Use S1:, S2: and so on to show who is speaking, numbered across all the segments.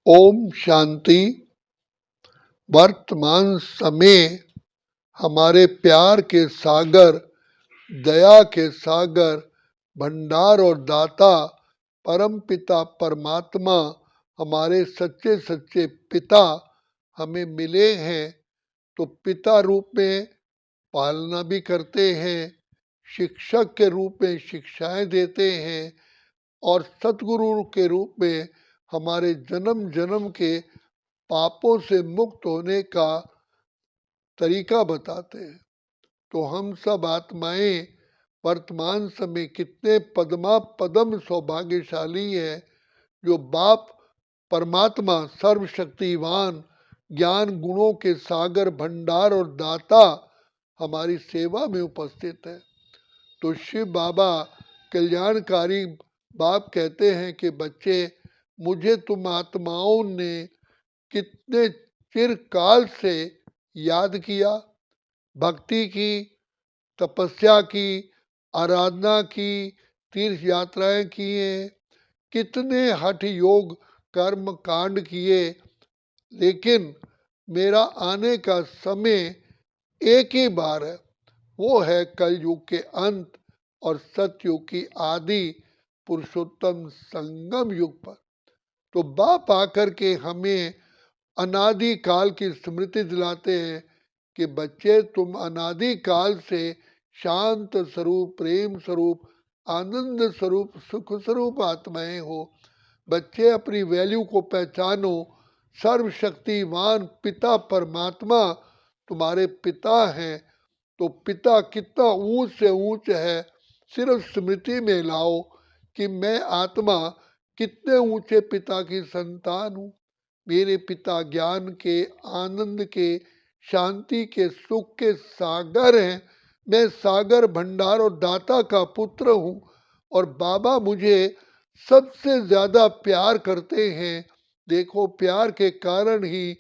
S1: ओम शांति। वर्तमान समय हमारे प्यार के सागर, दया के सागर, भंडार और दाता परम पिता परमात्मा हमारे सच्चे सच्चे पिता हमें मिले हैं। तो पिता रूप में पालना भी करते हैं, शिक्षक के रूप में शिक्षाएं देते हैं और सतगुरु के रूप में हमारे जन्म जन्म के पापों से मुक्त होने का तरीका बताते हैं। तो हम सब आत्माएं वर्तमान समय कितने पदमा पदम सौभाग्यशाली है जो बाप परमात्मा सर्वशक्तिवान ज्ञान गुणों के सागर भंडार और दाता हमारी सेवा में उपस्थित है। तो शिव बाबा कल्याणकारी बाप कहते हैं कि बच्चे, मुझे तुम आत्माओं ने कितने चिरकाल से याद किया, भक्ति की, तपस्या की, आराधना की, तीर्थ यात्राएं किए, कितने हठ योग कर्म कांड किए, लेकिन मेरा आने का समय एक ही बार है, वो है कलयुग के अंत और सतयुग की आदि पुरुषोत्तम संगम युग पर। तो बाप आकर के हमें अनादि काल की स्मृति दिलाते हैं कि बच्चे, तुम अनादि काल से शांत स्वरूप, प्रेम स्वरूप, आनंद स्वरूप, सुख स्वरूप आत्माएं हो। बच्चे, अपनी वैल्यू को पहचानो। सर्वशक्तिवान पिता परमात्मा तुम्हारे पिता हैं। तो पिता कितना ऊंच से ऊंच है, सिर्फ स्मृति में लाओ कि मैं आत्मा कितने ऊंचे पिता की संतान हूँ। मेरे पिता ज्ञान के, आनंद के, शांति के, सुख के सागर हैं। मैं सागर भंडार और दाता का पुत्र हूँ और बाबा मुझे सबसे ज्यादा प्यार करते हैं। देखो, प्यार के कारण ही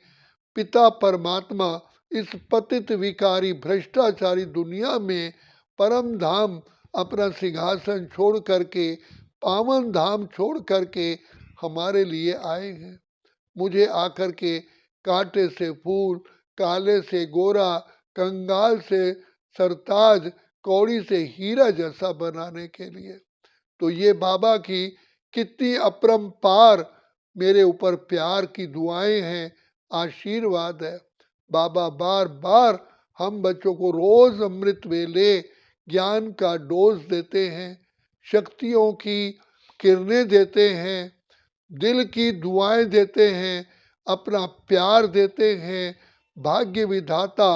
S1: पिता परमात्मा इस पतित विकारी भ्रष्टाचारी दुनिया में परम धाम अपना सिंहासन छोड़ करके, पावन धाम छोड़ करके हमारे लिए आए हैं। मुझे आकर के कांटे से फूल, काले से गोरा, कंगाल से सरताज, कौड़ी से हीरा जैसा बनाने के लिए। तो ये बाबा की कितनी अपरंपार मेरे ऊपर प्यार की दुआएं हैं, आशीर्वाद है। बाबा बार बार हम बच्चों को रोज अमृत वेले ज्ञान का डोज देते हैं, शक्तियों की किरणें देते हैं, दिल की दुआएं देते हैं, अपना प्यार देते हैं। भाग्य विधाता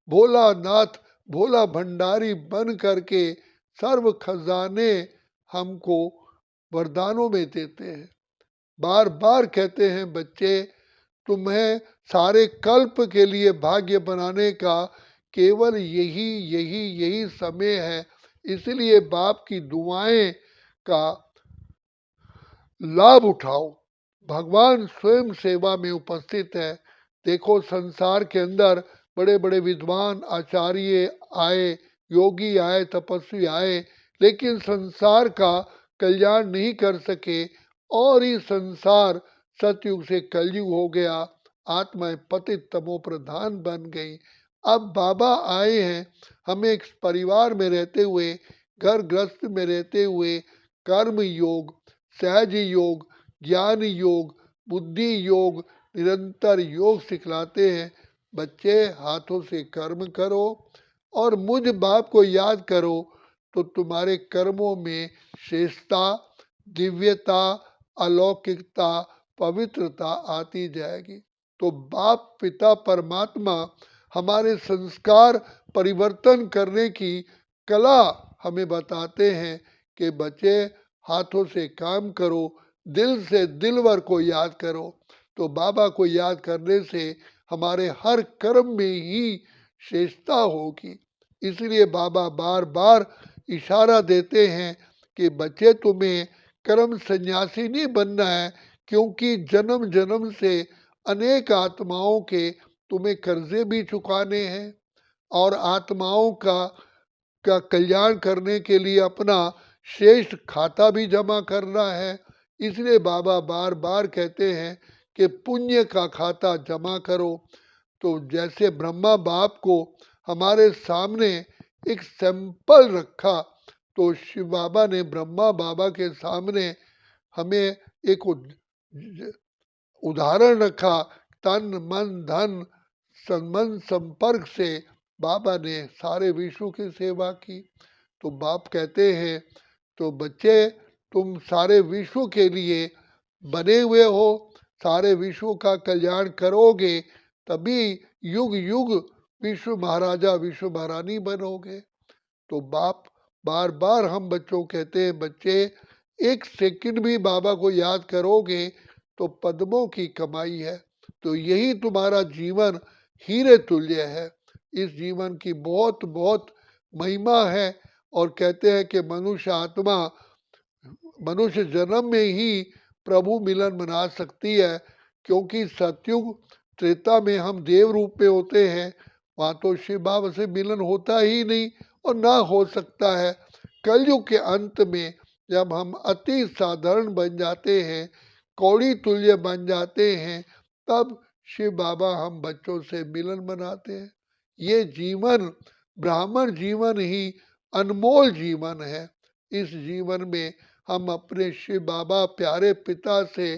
S1: भोलानाथ, भोला भंडारी बन करके सर्व खजाने हमको वरदानों में देते हैं। बार बार कहते हैं, बच्चे, तुम्हें सारे कल्प के लिए भाग्य बनाने का केवल यही समय है। इसलिए बाप की दुआएं का लाभ उठाओ। भगवान स्वयं सेवा में उपस्थित है। देखो, संसार के अंदर बड़े बड़े विद्वान आचार्य आए, योगी आए, तपस्वी आए, लेकिन संसार का कल्याण नहीं कर सके और ही संसार सतयुग से कलयुग हो गया। आत्माएं पतित तमो प्रधान बन गई। अब बाबा आए हैं हमें एक परिवार में रहते हुए, घर गृहस्थ में रहते हुए कर्म योग, सहज योग, ज्ञान योग, बुद्धि योग, निरंतर योग सिखलाते हैं। बच्चे, हाथों से कर्म करो और मुझ बाप को याद करो, तो तुम्हारे कर्मों में श्रेष्ठता, दिव्यता, अलौकिकता, पवित्रता आती जाएगी। तो बाप पिता परमात्मा हमारे संस्कार परिवर्तन करने की कला हमें बताते हैं कि बच्चे, हाथों से काम करो, दिल से दिलवर को याद करो। तो बाबा को याद करने से हमारे हर कर्म में ही श्रेष्ठता होगी। इसलिए बाबा बार बार इशारा देते हैं कि बच्चे, तुम्हें कर्म सन्यासी नहीं बनना है, क्योंकि जन्म जन्म से अनेक आत्माओं के तुम्हें कर्जे भी चुकाने हैं और आत्माओं का कल्याण करने के लिए अपना श्रेष्ठ खाता भी जमा करना है। इसलिए बाबा बार बार कहते हैं कि पुण्य का खाता जमा करो। तो जैसे ब्रह्मा बाप को हमारे सामने एक सैंपल रखा, तो शिव बाबा ने ब्रह्मा बाबा के सामने हमें एक उदाहरण रखा। तन मन धन मन संपर्क से बाबा ने सारे विश्व की सेवा की। तो बाप कहते हैं, तो बच्चे तुम सारे विश्व के लिए बने हुए हो, सारे विश्व का कल्याण करोगे तभी युग युग विश्व महाराजा विश्व महारानी बनोगे। तो बाप बार बार हम बच्चों को कहते हैं, बच्चे एक सेकंड भी बाबा को याद करोगे तो पद्मों की कमाई है। तो यही तुम्हारा जीवन हीरे तुल्य है। इस जीवन की बहुत बहुत महिमा है। और कहते हैं कि मनुष्य आत्मा मनुष्य जन्म में ही प्रभु मिलन बना सकती है, क्योंकि सतयुग त्रेता में हम देव रूप में होते हैं, वहाँ तो शिव बाबा से मिलन होता ही नहीं और ना हो सकता है। कलयुग के अंत में जब हम अति साधारण बन जाते हैं, कौड़ी तुल्य बन जाते हैं, तब शिव बाबा हम बच्चों से मिलन बनाते हैं। ये जीवन ब्राह्मण जीवन ही अनमोल जीवन है। इस जीवन में हम अपने शिव बाबा प्यारे पिता से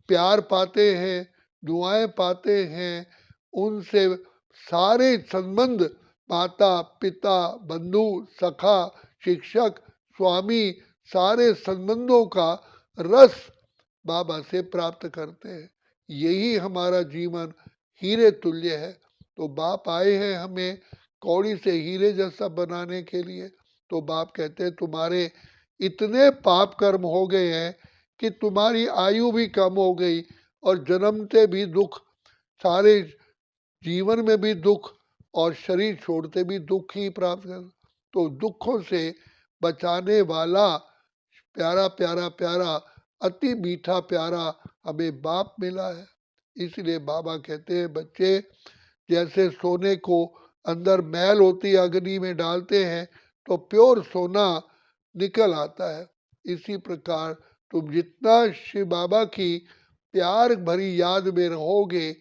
S1: प्यार पाते हैं, दुआएं पाते हैं। उनसे सारे संबंध, माता पिता बंधु सखा शिक्षक स्वामी, सारे संबंधों का रस बाबा से प्राप्त करते हैं। यही हमारा जीवन हीरे तुल्य है। तो बाप आए हैं हमें कौड़ी से हीरे जैसा बनाने के लिए। तो बाप कहते हैं, तुम्हारे इतने पाप कर्म हो गए हैं कि तुम्हारी आयु भी कम हो गई और जन्मते भी दुख, सारे जीवन में भी दुख और शरीर छोड़ते भी दुख ही प्राप्त कर। तो दुखों से बचाने वाला प्यारा प्यारा प्यारा अति मीठा प्यारा हमें बाप मिला है। इसलिए बाबा कहते हैं, बच्चे जैसे सोने को अंदर मैल होती अग्नि में डालते हैं तो प्योर सोना निकल आता है। इसी प्रकार तुम जितना शिव बाबा की प्यार भरी याद में रहोगे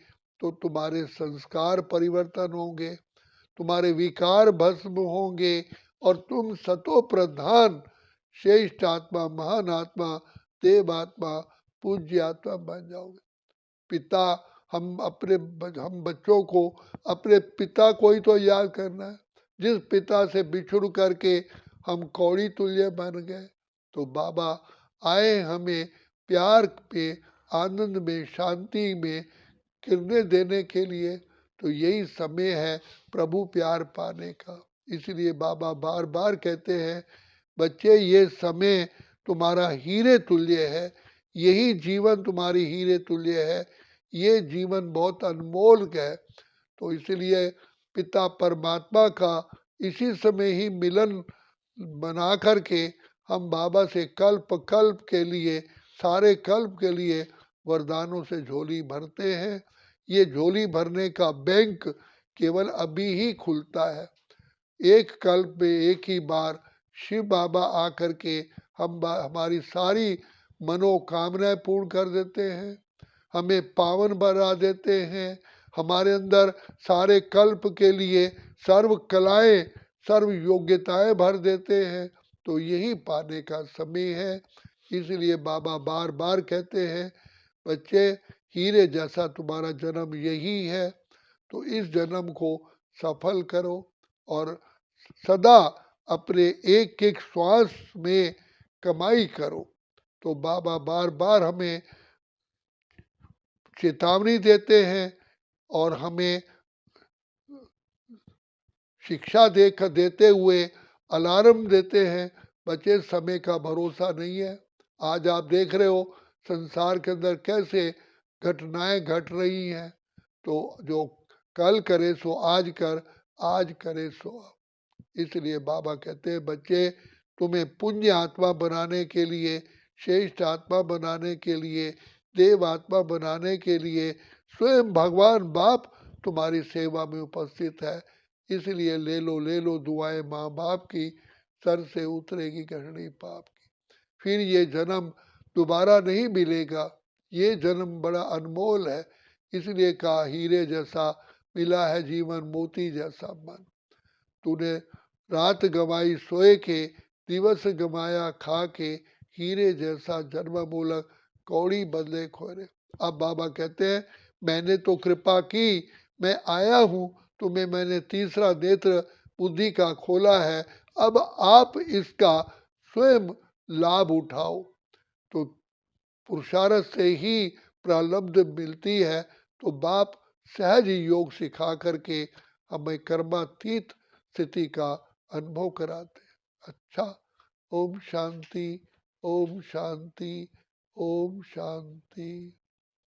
S1: तो तुम्हारे संस्कार परिवर्तन होंगे, तुम्हारे विकार भस्म होंगे और तुम सतो प्रधान श्रेष्ठ आत्मा महान आत्मा देव आत्मा पूज्य आत्मा बन जाओगे। पिता हम बच्चों को अपने पिता को ही तो याद करना है, जिस पिता से बिछुड़ करके हम कौड़ी तुल्य बन गए। तो बाबा आए हमें प्यार पे, आनंद में, शांति में किरणें देने के लिए। तो यही समय है प्रभु प्यार पाने का। इसलिए बाबा बार बार कहते हैं, बच्चे ये समय तुम्हारा हीरे तुल्य है, यही जीवन तुम्हारी हीरे तुल्य है, ये जीवन बहुत अनमोल है। तो इसलिए पिता परमात्मा का इसी समय ही मिलन बना करके हम बाबा से कल्प कल्प के लिए, सारे कल्प के लिए वरदानों से झोली भरते हैं। ये झोली भरने का बैंक केवल अभी ही खुलता है। एक कल्प में एक ही बार शिव बाबा आकर के हमारी सारी मनोकामनाएं पूर्ण कर देते हैं, हमें पावन बना देते हैं, हमारे अंदर सारे कल्प के लिए सर्व कलाएं सर्व योग्यताएं भर देते हैं। तो यही पाने का समय है। इसलिए बाबा बार बार कहते हैं, बच्चे हीरे जैसा तुम्हारा जन्म यही है, तो इस जन्म को सफल करो और सदा अपने एक एक श्वास में कमाई करो। तो बाबा बार बार हमें चेतावनी देते हैं और हमें शिक्षा देते हुए अलार्म देते हैं, बच्चे समय का भरोसा नहीं है। आज आप देख रहे हो संसार के अंदर कैसे घटनाएं घट रही हैं। तो जो कल करे सो आज कर, आज करे सो अब। इसलिए बाबा कहते हैं, बच्चे तुम्हें पुण्य आत्मा बनाने के लिए, श्रेष्ठ आत्मा बनाने के लिए, देव आत्मा बनाने के लिए स्वयं भगवान बाप तुम्हारी सेवा में उपस्थित है। इसलिए ले लो दुआएं माँ बाप की, सर से उतरेगी घड़ी पाप की। फिर ये जन्म दोबारा नहीं मिलेगा, ये जन्म बड़ा अनमोल है, इसलिए कहा हीरे जैसा मिला है जीवन, मोती जैसा मन। तूने रात गवाई सोए के, दिवस गमाया खा के, हीरे जैसा जन्म मूलक कौड़ी बदले खोरे। अब बाबा कहते हैं मैंने तो कृपा की, मैं आया हूं, तुम्हें मैंने तीसरा नेत्र बुद्धि का खोला है, अब आप इसका स्वयं लाभ उठाओ। तो पुरुषार्थ से ही प्रारब्ध मिलती है, तो बाप सहज ही योग सिखा करके हमें कर्मातीत स्थिति का अनुभव कराते हैं। अच्छा, ओम शांति, ओम शांति, ओम शांति।